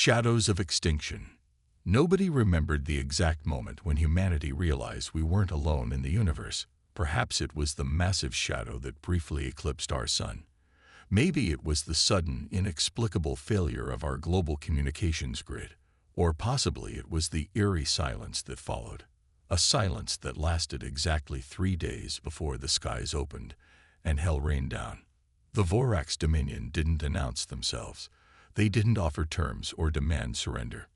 Shadows of extinction. Nobody remembered the exact moment when humanity realized we weren't alone in the universe. Perhaps it was the massive shadow that briefly eclipsed our sun. Maybe it was the sudden, inexplicable failure of our global communications grid. Or possibly it was the eerie silence that followed. A silence that lasted exactly 3 days before the skies opened and hell rained down. The Vorax Dominion didn't announce themselves. They didn't offer terms or demand surrender.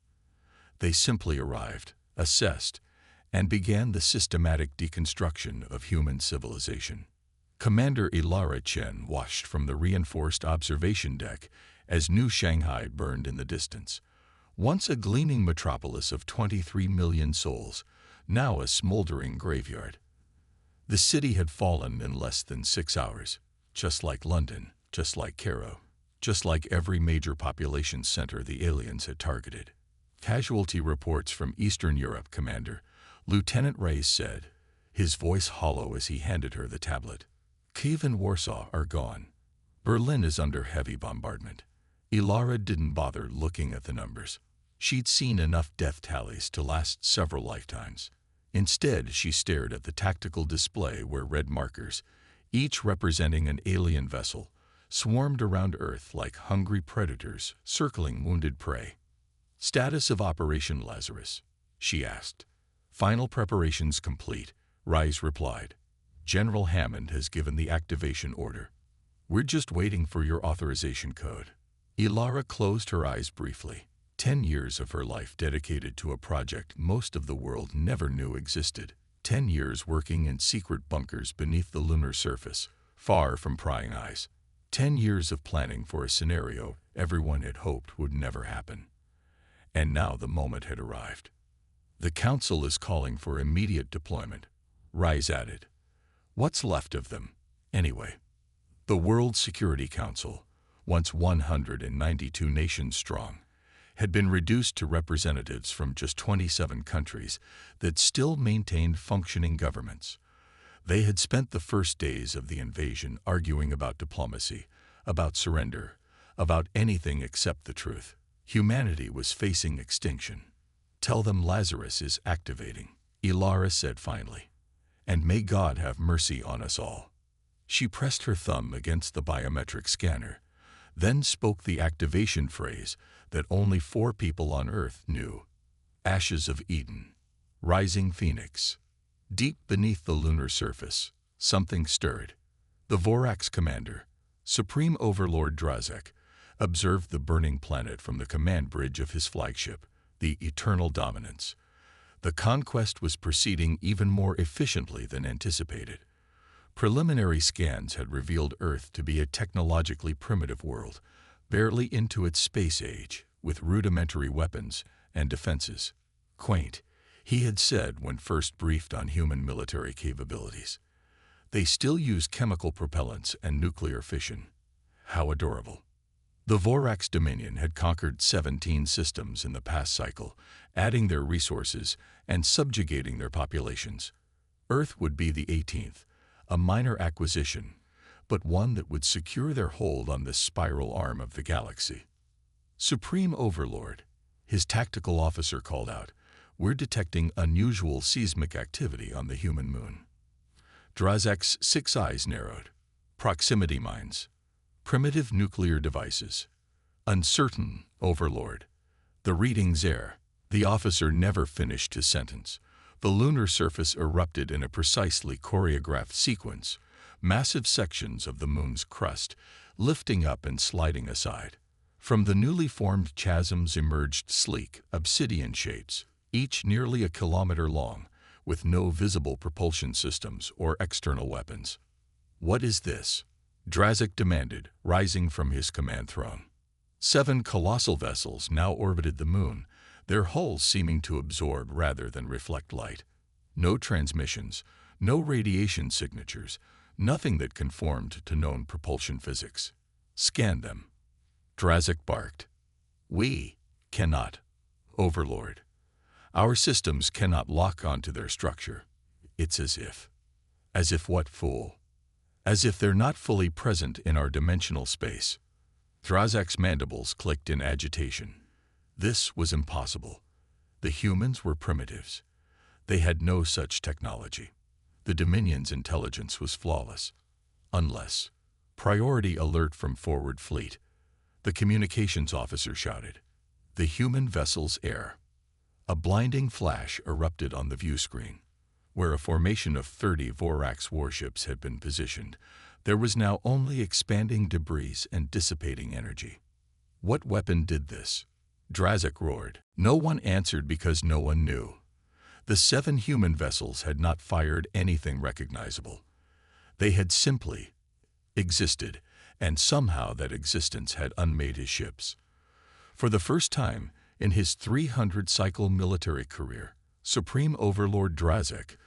They simply arrived, assessed, and began the systematic deconstruction of human civilization. Commander Ilara Chen watched from the reinforced observation deck as New Shanghai burned in the distance. Once a gleaming metropolis of 23 million souls, now a smoldering graveyard. The city had fallen in less than 6 hours, just like London, just like Cairo, just like every major population center the aliens had targeted. Casualty reports from Eastern Europe, Commander, Lieutenant Reyes said, his voice hollow as he handed her the tablet. Kiev and Warsaw are gone. Berlin is under heavy bombardment. Ilara didn't bother looking at the numbers. She'd seen enough death tallies to last several lifetimes. Instead, she stared at the tactical display where red markers, each representing an alien vessel, swarmed around Earth like hungry predators circling wounded prey. Status of Operation Lazarus, she asked. Final preparations complete, Rice replied. General Hammond has given the activation order. We're just waiting for your authorization code. Ilara closed her eyes briefly. 10 years of her life dedicated to a project most of the world never knew existed. 10 years working in secret bunkers beneath the lunar surface, far from prying eyes. 10 years of planning for a scenario everyone had hoped would never happen. And now the moment had arrived. The Council is calling for immediate deployment, Rice added. What's left of them, anyway? The World Security Council, once 192 nations strong, had been reduced to representatives from just 27 countries that still maintained functioning governments. They had spent the first days of the invasion arguing about diplomacy, about surrender, about anything except the truth. Humanity was facing extinction. Tell them Lazarus is activating, Ilara said finally. And may God have mercy on us all. She pressed her thumb against the biometric scanner, then spoke the activation phrase that only 4 people on Earth knew. Ashes of Eden. Rising Phoenix. Deep beneath the lunar surface, something stirred. The Vorax commander, Supreme Overlord Drazek, observed the burning planet from the command bridge of his flagship, the Eternal Dominance. The conquest was proceeding even more efficiently than anticipated. Preliminary scans had revealed Earth to be a technologically primitive world, barely into its space age, with rudimentary weapons and defenses. Quaint, he had said when first briefed on human military capabilities. They still use chemical propellants and nuclear fission. How adorable. The Vorax Dominion had conquered 17 systems in the past cycle, adding their resources and subjugating their populations. Earth would be the 18th, a minor acquisition, but one that would secure their hold on this spiral arm of the galaxy. Supreme Overlord, his tactical officer called out, we're detecting unusual seismic activity on the human moon. Drazek's 6 eyes narrowed. Proximity mines. Primitive nuclear devices. Uncertain, Overlord. The readings err. The officer never finished his sentence. The lunar surface erupted in a precisely choreographed sequence, massive sections of the moon's crust lifting up and sliding aside. From the newly formed chasms emerged sleek, obsidian shapes, each nearly a kilometer long, with no visible propulsion systems or external weapons. What is this? Drazek demanded, rising from his command throne. 7 colossal vessels now orbited the moon, their hulls seeming to absorb rather than reflect light. No transmissions, no radiation signatures, nothing that conformed to known propulsion physics. Scan them. Drazek barked. We cannot, Overlord. Our systems cannot lock onto their structure. It's as if. As if what, fool? As if they're not fully present in our dimensional space. Drazek's mandibles clicked in agitation. This was impossible. The humans were primitives. They had no such technology. The Dominion's intelligence was flawless. Unless, priority alert from forward fleet, the communications officer shouted. The human vessel's air. A blinding flash erupted on the view screen. Where a formation of 30 Vorax warships had been positioned, there was now only expanding debris and dissipating energy. What weapon did this? Drazak roared. No one answered because no one knew. The 7 human vessels had not fired anything recognizable. They had simply existed, and somehow that existence had unmade his ships. For the first time in his 300-cycle military career, Supreme Overlord Drazak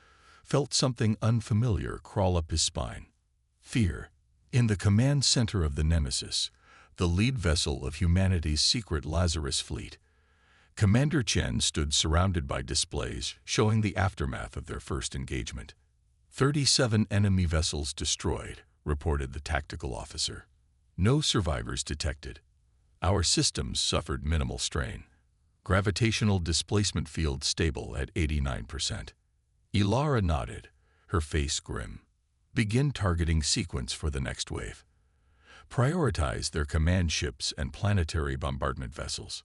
felt something unfamiliar crawl up his spine. Fear. In the command center of the Nemesis, the lead vessel of humanity's secret Lazarus fleet, Commander Chen stood surrounded by displays showing the aftermath of their first engagement. 37 enemy vessels destroyed, reported the tactical officer. No survivors detected. Our systems suffered minimal strain. Gravitational displacement field stable at 89%. Ilara nodded, her face grim. Begin targeting sequence for the next wave. Prioritize their command ships and planetary bombardment vessels.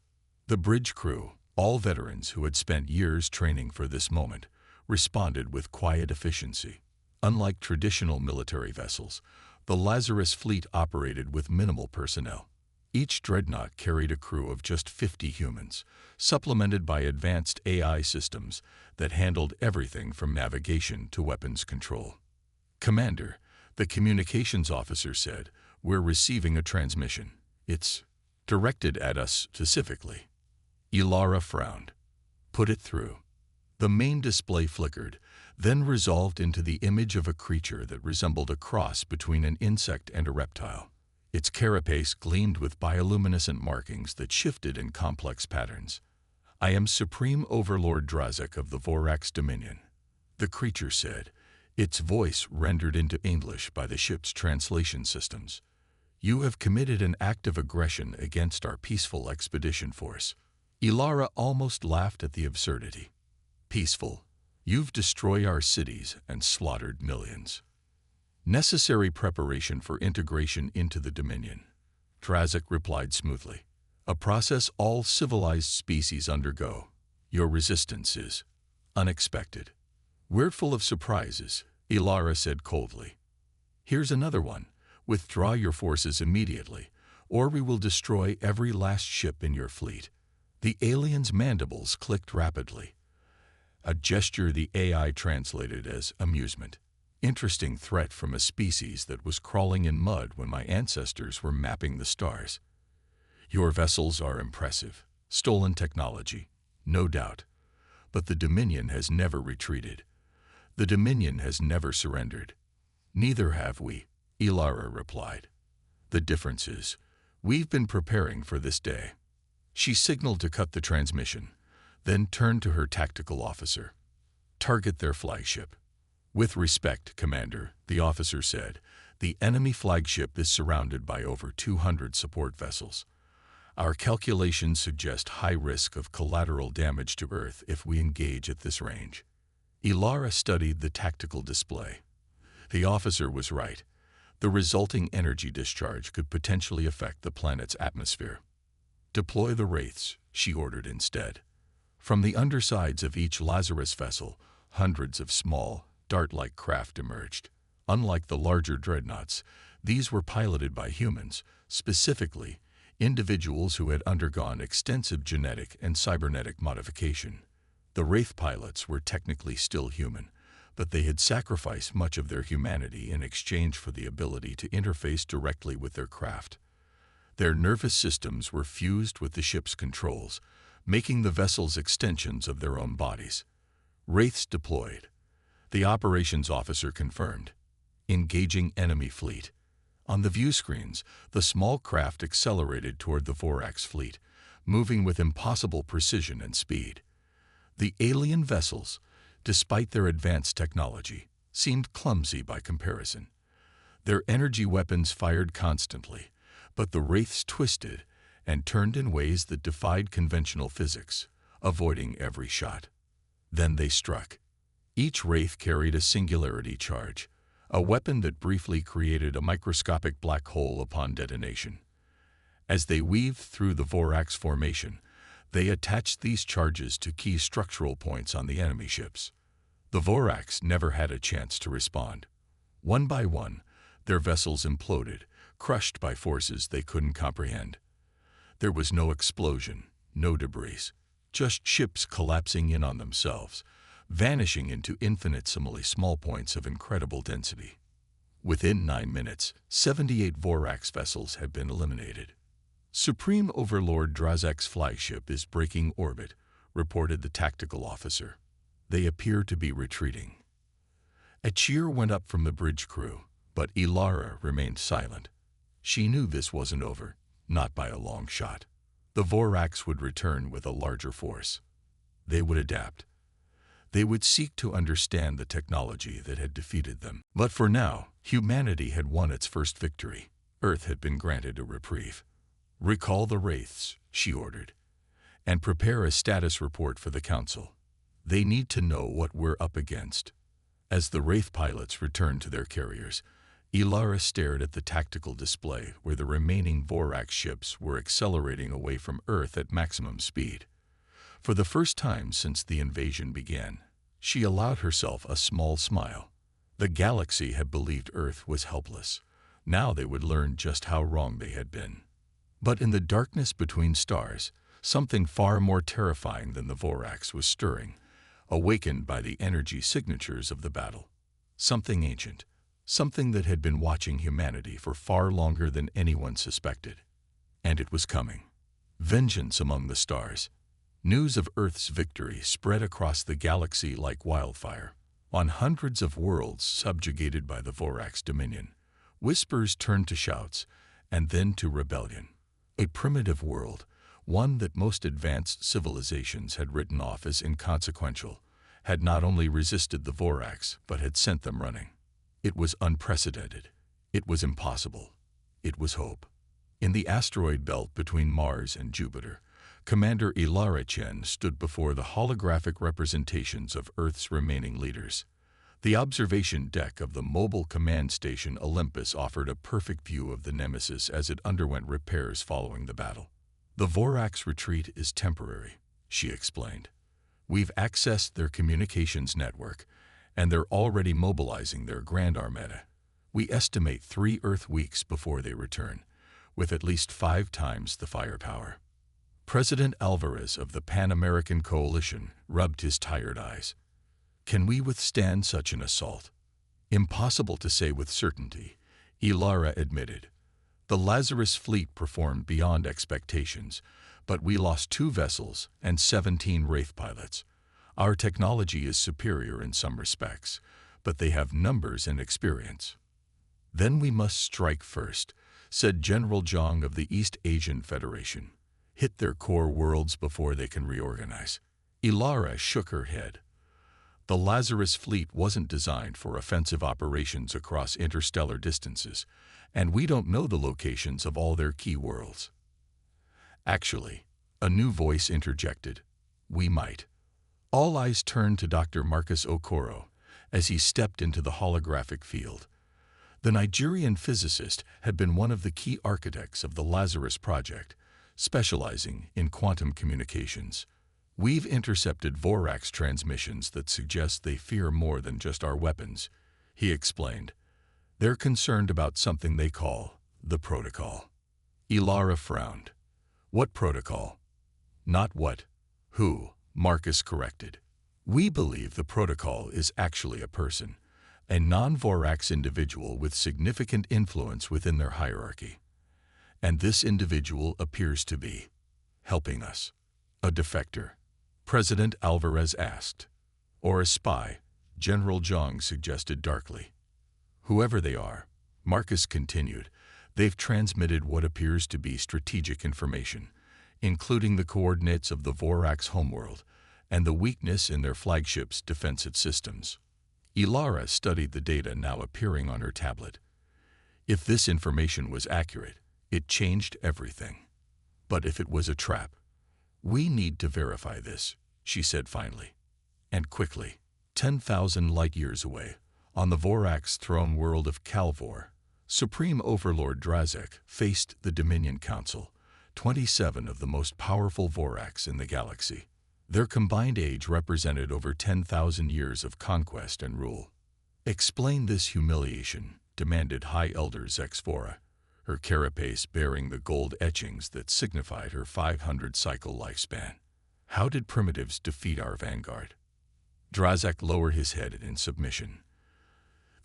The bridge crew, all veterans who had spent years training for this moment, responded with quiet efficiency. Unlike traditional military vessels, the Lazarus fleet operated with minimal personnel. Each dreadnought carried a crew of just 50 humans, supplemented by advanced AI systems that handled everything from navigation to weapons control. Commander, the communications officer said, we're receiving a transmission. It's directed at us specifically. Ilara frowned. Put it through. The main display flickered, then resolved into the image of a creature that resembled a cross between an insect and a reptile. Its carapace gleamed with bioluminescent markings that shifted in complex patterns. I am Supreme Overlord Drazak of the Vorax Dominion, the creature said, its voice rendered into English by the ship's translation systems. You have committed an act of aggression against our peaceful expedition force. Ilara almost laughed at the absurdity. Peaceful? You've destroyed our cities and slaughtered millions. Necessary preparation for integration into the Dominion, Drazak replied smoothly. A process all civilized species undergo. Your resistance is unexpected. We're full of surprises, Ilara said coldly. Here's another one. Withdraw your forces immediately, or we will destroy every last ship in your fleet. The alien's mandibles clicked rapidly, a gesture the AI translated as amusement. Interesting threat from a species that was crawling in mud when my ancestors were mapping the stars. Your vessels are impressive. Stolen technology, no doubt. But the Dominion has never retreated. The Dominion has never surrendered. Neither have we, Ilara replied. The difference is, we've been preparing for this day. She signaled to cut the transmission, then turned to her tactical officer. Target their flagship. With respect, Commander, the officer said, the enemy flagship is surrounded by over 200 support vessels. Our calculations suggest high risk of collateral damage to Earth if we engage at this range. Ilara studied the tactical display. The officer was right. The resulting energy discharge could potentially affect the planet's atmosphere. Deploy the Wraiths, she ordered instead. From the undersides of each Lazarus vessel, hundreds of small, dart-like craft emerged. Unlike the larger dreadnoughts, these were piloted by humans, specifically individuals who had undergone extensive genetic and cybernetic modification. The Wraith pilots were technically still human, but they had sacrificed much of their humanity in exchange for the ability to interface directly with their craft. Their nervous systems were fused with the ship's controls, making the vessels extensions of their own bodies. Wraiths deployed. The operations officer confirmed. Engaging enemy fleet. On the view screens, the small craft accelerated toward the Vorax fleet, moving with impossible precision and speed. The alien vessels, despite their advanced technology, seemed clumsy by comparison. Their energy weapons fired constantly, but the Wraiths twisted and turned in ways that defied conventional physics, avoiding every shot. Then they struck. Each wraith carried a singularity charge, a weapon that briefly created a microscopic black hole upon detonation. As they weaved through the Vorax formation, they attached these charges to key structural points on the enemy ships. The Vorax never had a chance to respond. One by one, their vessels imploded, crushed by forces they couldn't comprehend. There was no explosion, no debris, just ships collapsing in on themselves, vanishing into infinitesimally small points of incredible density. Within 9 minutes, 78 Vorax vessels had been eliminated. Supreme Overlord Drazak's flagship is breaking orbit, reported the tactical officer. They appear to be retreating. A cheer went up from the bridge crew, but Ilara remained silent. She knew this wasn't over, not by a long shot. The Vorax would return with a larger force. They would adapt. They would seek to understand the technology that had defeated them. But for now, humanity had won its first victory. Earth had been granted a reprieve. "Recall the wraiths," she ordered, "and prepare a status report for the Council. They need to know what we're up against." As the wraith pilots returned to their carriers, Ilara stared at the tactical display where the remaining Vorax ships were accelerating away from Earth at maximum speed. For the first time since the invasion began, she allowed herself a small smile. The galaxy had believed Earth was helpless. Now they would learn just how wrong they had been. But in the darkness between stars, something far more terrifying than the Vorax was stirring, awakened by the energy signatures of the battle. Something ancient, something that had been watching humanity for far longer than anyone suspected. And it was coming. Vengeance among the stars. News of Earth's victory spread across the galaxy like wildfire. On hundreds of worlds subjugated by the Vorax dominion, whispers turned to shouts, and then to rebellion. A primitive world, one that most advanced civilizations had written off as inconsequential, had not only resisted the Vorax, but had sent them running. It was unprecedented. It was impossible. It was hope. In the asteroid belt between Mars and Jupiter, Commander Ilara Chen stood before the holographic representations of Earth's remaining leaders. The observation deck of the mobile command station Olympus offered a perfect view of the Nemesis as it underwent repairs following the battle. "The Vorax retreat is temporary," she explained. "We've accessed their communications network, and they're already mobilizing their Grand Armada. We estimate 3 Earth weeks before they return, with at least 5 times the firepower." President Alvarez of the Pan-American Coalition rubbed his tired eyes. "Can we withstand such an assault?" "Impossible to say with certainty," Ilara admitted. "The Lazarus fleet performed beyond expectations, but we lost 2 vessels and 17 wraith pilots. Our technology is superior in some respects, but they have numbers and experience." "Then we must strike first," said General Zhang of the East Asian Federation. "Hit their core worlds before they can reorganize." Ilara shook her head. "The Lazarus fleet wasn't designed for offensive operations across interstellar distances, and we don't know the locations of all their key worlds." "Actually," a new voice interjected, "we might." All eyes turned to Dr. Marcus Okoro as he stepped into the holographic field. The Nigerian physicist had been one of the key architects of the Lazarus project, specializing in quantum communications. "We've intercepted Vorax transmissions that suggest they fear more than just our weapons," he explained. "They're concerned about something they call the protocol." Ilara frowned. "What protocol?" "Not what, who," Marcus corrected. "We believe the protocol is actually a person, a non-Vorax individual with significant influence within their hierarchy. And this individual appears to be helping us." "A defector?" President Alvarez asked. "Or a spy," General Zhang suggested darkly. "Whoever they are," Marcus continued, "they've transmitted what appears to be strategic information, including the coordinates of the Vorax homeworld and the weakness in their flagship's defensive systems." Ilara studied the data now appearing on her tablet. If this information was accurate, it changed everything. But if it was a trap, we need to verify this, she said finally. And quickly. 10,000 light-years away, on the Vorax throne world of Calvor, Supreme Overlord Drazek faced the Dominion Council, 27 of the most powerful Vorax in the galaxy. Their combined age represented over 10,000 years of conquest and rule. Explain this humiliation, demanded High Elder Zexvora, her carapace bearing the gold etchings that signified her 500-cycle lifespan. How did primitives defeat our vanguard? Drazek lowered his head in submission.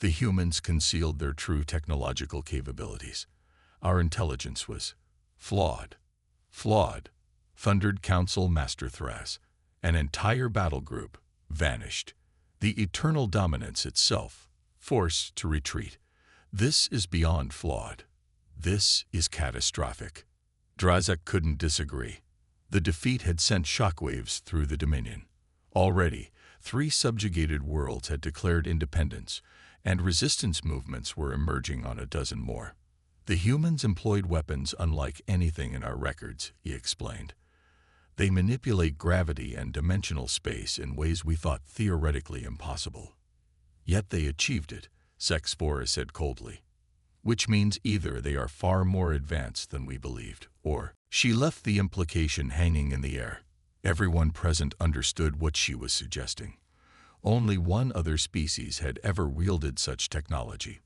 The humans concealed their true technological capabilities. Our intelligence was flawed. Flawed, thundered Council Master Thras. An entire battle group vanished. The eternal dominance itself, forced to retreat. This is beyond flawed. This is catastrophic. Drazek couldn't disagree. The defeat had sent shockwaves through the Dominion. Already, 3 subjugated worlds had declared independence, and resistance movements were emerging on a dozen more. The humans employed weapons unlike anything in our records, he explained. They manipulate gravity and dimensional space in ways we thought theoretically impossible. Yet they achieved it, Zexvora said coldly. Which means either they are far more advanced than we believed, or she left the implication hanging in the air. Everyone present understood what she was suggesting. Only one other species had ever wielded such technology.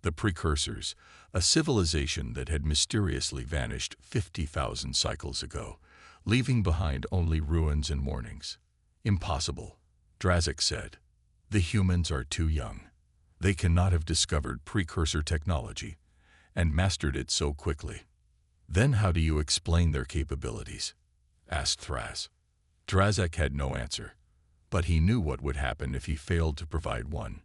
The Precursors, a civilization that had mysteriously vanished 50,000 cycles ago, leaving behind only ruins and mournings. Impossible, Drazek said. The humans are too young. They cannot have discovered Precursor technology and mastered it so quickly. Then how do you explain their capabilities? Asked Thras. Drazek had no answer, but he knew what would happen if he failed to provide one.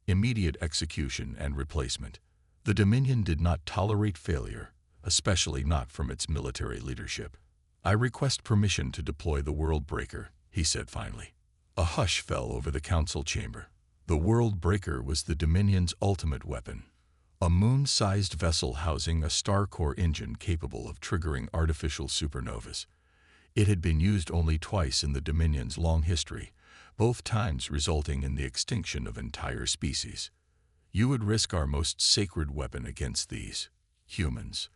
Immediate execution and replacement. The Dominion did not tolerate failure, especially not from its military leadership. I request permission to deploy the World Breaker, he said finally. A hush fell over the council chamber. The World Breaker was the Dominion's ultimate weapon. A moon-sized vessel housing a star-core engine capable of triggering artificial supernovas. It had been used only twice in the Dominion's long history, both times resulting in the extinction of entire species. You would risk our most sacred weapon against these humans?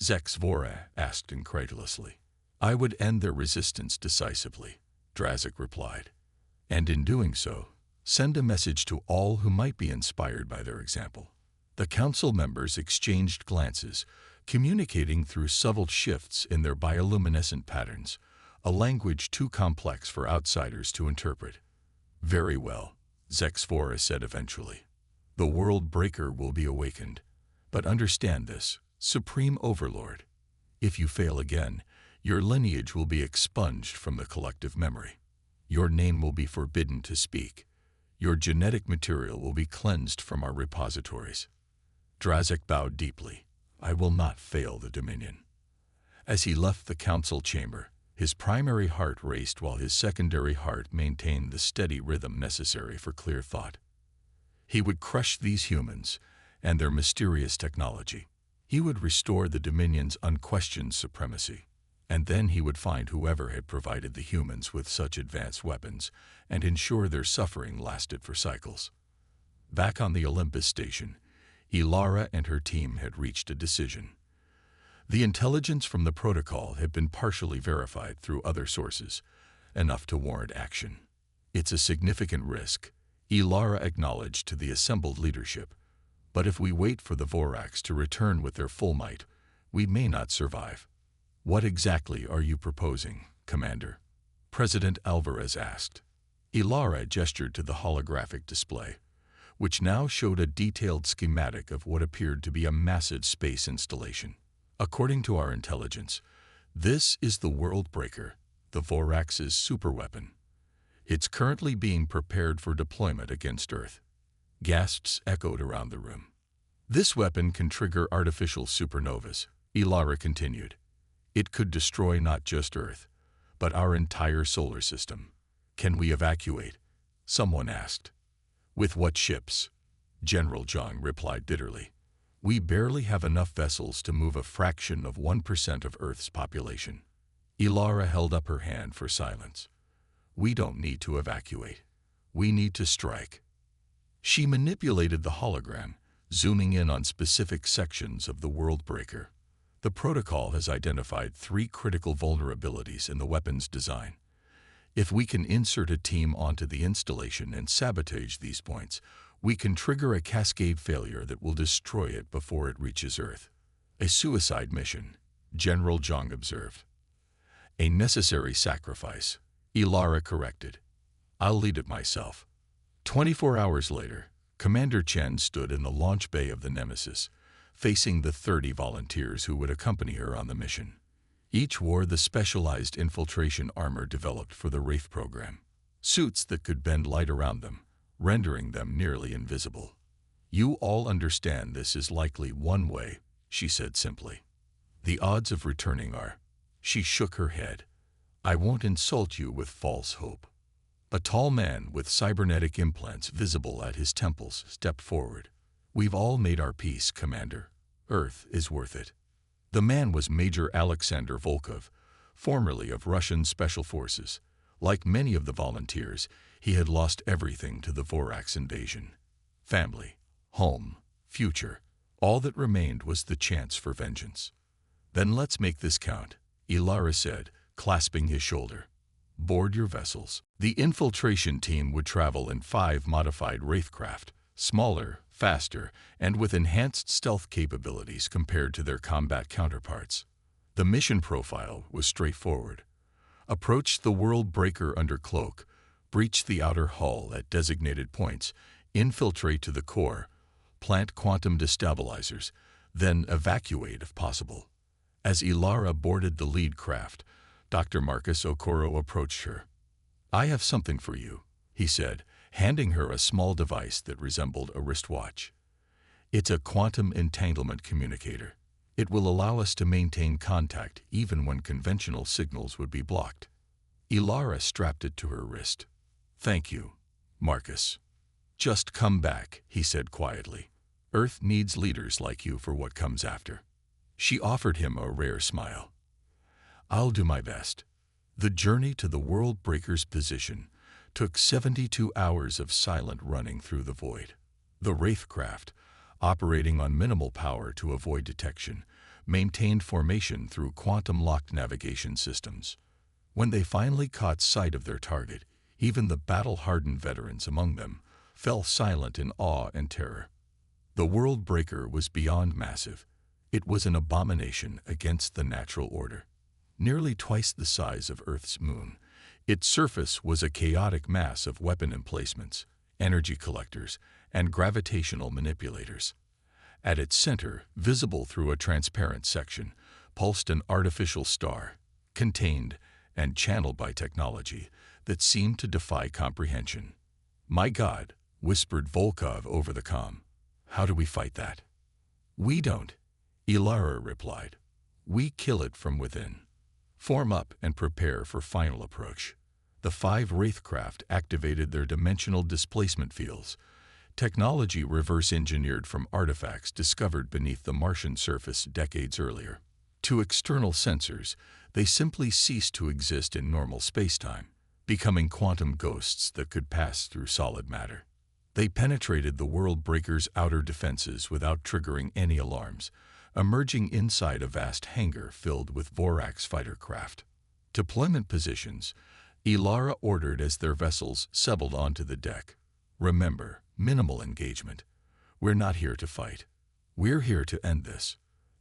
Zexvora asked incredulously. I would end their resistance decisively, Drazek replied. And in doing so, send a message to all who might be inspired by their example. The council members exchanged glances, communicating through subtle shifts in their bioluminescent patterns, a language too complex for outsiders to interpret. Very well, Zexvora said eventually. The World Breaker will be awakened. But understand this, Supreme Overlord. If you fail again, your lineage will be expunged from the collective memory. Your name will be forbidden to speak. Your genetic material will be cleansed from our repositories. Drazek bowed deeply. I will not fail the Dominion. As he left the council chamber, his primary heart raced while his secondary heart maintained the steady rhythm necessary for clear thought. He would crush these humans and their mysterious technology. He would restore the Dominion's unquestioned supremacy. And then he would find whoever had provided the humans with such advanced weapons and ensure their suffering lasted for cycles. Back on the Olympus station, Ilara and her team had reached a decision. The intelligence from the protocol had been partially verified through other sources, enough to warrant action. It's a significant risk, Ilara acknowledged to the assembled leadership. But if we wait for the Vorax to return with their full might, we may not survive. What exactly are you proposing, Commander? President Alvarez asked. Ilara gestured to the holographic display, which now showed a detailed schematic of what appeared to be a massive space installation. According to our intelligence, this is the World Breaker, the Vorax's superweapon. It's currently being prepared for deployment against Earth. Gasps echoed around the room. This weapon can trigger artificial supernovas, Ilara continued. It could destroy not just Earth, but our entire solar system. Can we evacuate? Someone asked. With what ships? General Zhang replied bitterly. We barely have enough vessels to move a fraction of 1% of Earth's population. Ilara held up her hand for silence. We don't need to evacuate. We need to strike. She manipulated the hologram, zooming in on specific sections of the world breaker. The protocol has identified 3 critical vulnerabilities in the weapon's design. If we can insert a team onto the installation and sabotage these points, we can trigger a cascade failure that will destroy it before it reaches Earth. A suicide mission, General Zhang observed. A necessary sacrifice, Ilara corrected. I'll lead it myself. 24 hours later, Commander Chen stood in the launch bay of the Nemesis, facing the 30 volunteers who would accompany her on the mission. Each wore the specialized infiltration armor developed for the Wraith program, suits that could bend light around them, rendering them nearly invisible. You all understand this is likely one way, she said simply. The odds of returning are. She shook her head. I won't insult you with false hope. A tall man with cybernetic implants visible at his temples stepped forward. We've all made our peace, Commander. Earth is worth it. The man was Major Alexander Volkov, formerly of Russian Special Forces. Like many of the volunteers, he had lost everything to the Vorax invasion. Family, home, future. All that remained was the chance for vengeance. Then let's make this count, Ilara said, clasping his shoulder. Board your vessels. The infiltration team would travel in 5 modified Wraithcraft, smaller, faster, and with enhanced stealth capabilities compared to their combat counterparts. The mission profile was straightforward. Approach the world breaker under cloak, breach the outer hull at designated points, infiltrate to the core, plant quantum destabilizers, then evacuate if possible. As Ilara boarded the lead craft, Dr. Marcus Okoro approached her. I have something for you, he said, handing her a small device that resembled a wristwatch. It's a quantum entanglement communicator. It will allow us to maintain contact even when conventional signals would be blocked. Ilara strapped it to her wrist. Thank you, Marcus. Just come back, he said quietly. Earth needs leaders like you for what comes after. She offered him a rare smile. I'll do my best. The journey to the World Breaker's position took 72 hours of silent running through the void. The Wraithcraft, operating on minimal power to avoid detection, maintained formation through quantum-locked navigation systems. When they finally caught sight of their target, even the battle-hardened veterans among them fell silent in awe and terror. The World Breaker was beyond massive. It was an abomination against the natural order. Nearly twice the size of Earth's moon, its surface was a chaotic mass of weapon emplacements, energy collectors, and gravitational manipulators. At its center, visible through a transparent section, pulsed an artificial star, contained and channeled by technology that seemed to defy comprehension. My God, whispered Volkov over the comm. How do we fight that? We don't, Ilara replied. We kill it from within. Form up and prepare for final approach. The 5 Wraithcraft activated their dimensional displacement fields, technology reverse-engineered from artifacts discovered beneath the Martian surface decades earlier. To external sensors, they simply ceased to exist in normal spacetime, becoming quantum ghosts that could pass through solid matter. They penetrated the World Breaker's outer defenses without triggering any alarms, emerging inside a vast hangar filled with Vorax fighter craft. Deployment positions, Ilara ordered as their vessels settled onto the deck. Remember, minimal engagement. We're not here to fight. We're here to end this.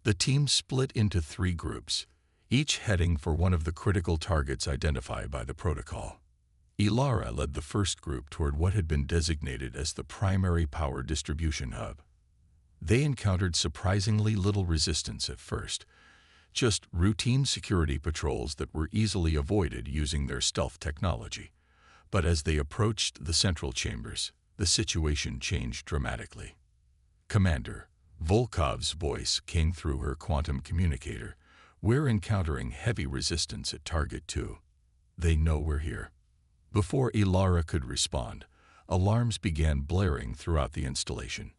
The team split into 3 groups, each heading for one of the critical targets identified by the protocol. Ilara led the first group toward what had been designated as the primary power distribution hub. They encountered surprisingly little resistance at first, just routine security patrols that were easily avoided using their stealth technology. But as they approached the central chambers, the situation changed dramatically. Commander, Volkov's voice came through her quantum communicator. We're encountering heavy resistance at Target 2. They know we're here. Before Ilara could respond, alarms began blaring throughout the installation.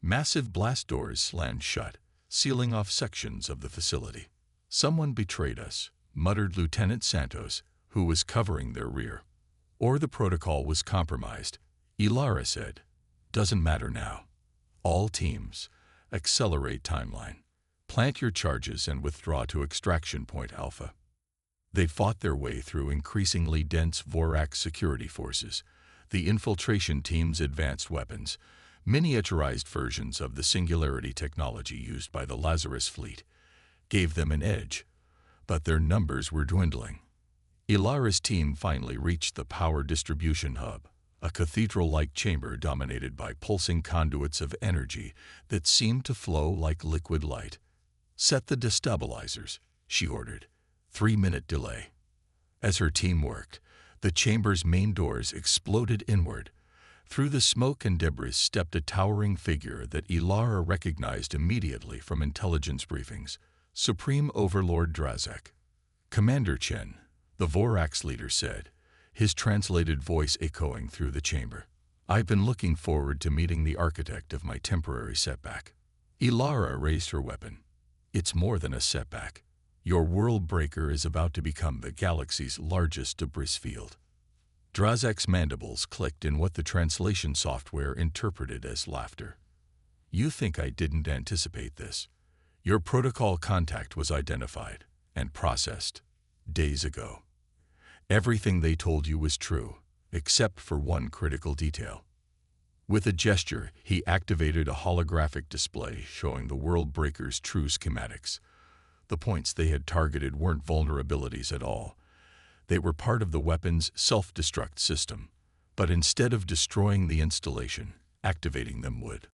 Massive blast doors slammed shut, sealing off sections of the facility. "Someone betrayed us," muttered Lieutenant Santos, who was covering their rear. "Or the protocol was compromised," Ilara said. "Doesn't matter now. All teams, accelerate timeline. Plant your charges and withdraw to Extraction Point Alpha." They fought their way through increasingly dense Vorax security forces, the infiltration team's advanced weapons, miniaturized versions of the singularity technology used by the Lazarus fleet, gave them an edge, but their numbers were dwindling. Ilara's team finally reached the power distribution hub, a cathedral-like chamber dominated by pulsing conduits of energy that seemed to flow like liquid light. "Set the destabilizers," she ordered. 3-minute delay. As her team worked, the chamber's main doors exploded inward. Through the smoke and debris stepped a towering figure that Ilara recognized immediately from intelligence briefings: Supreme Overlord Drazak. "Commander Chen," the Vorax leader said, his translated voice echoing through the chamber. "I've been looking forward to meeting the architect of my temporary setback." Ilara raised her weapon. "It's more than a setback. Your world breaker is about to become the galaxy's largest debris field." Drazak's mandibles clicked in what the translation software interpreted as laughter. "You think I didn't anticipate this? Your protocol contact was identified and processed days ago. Everything they told you was true, except for one critical detail." With a gesture, he activated a holographic display showing the world breaker's true schematics. The points they had targeted weren't vulnerabilities at all. They were part of the weapon's self-destruct system, but instead of destroying the installation, activating them would.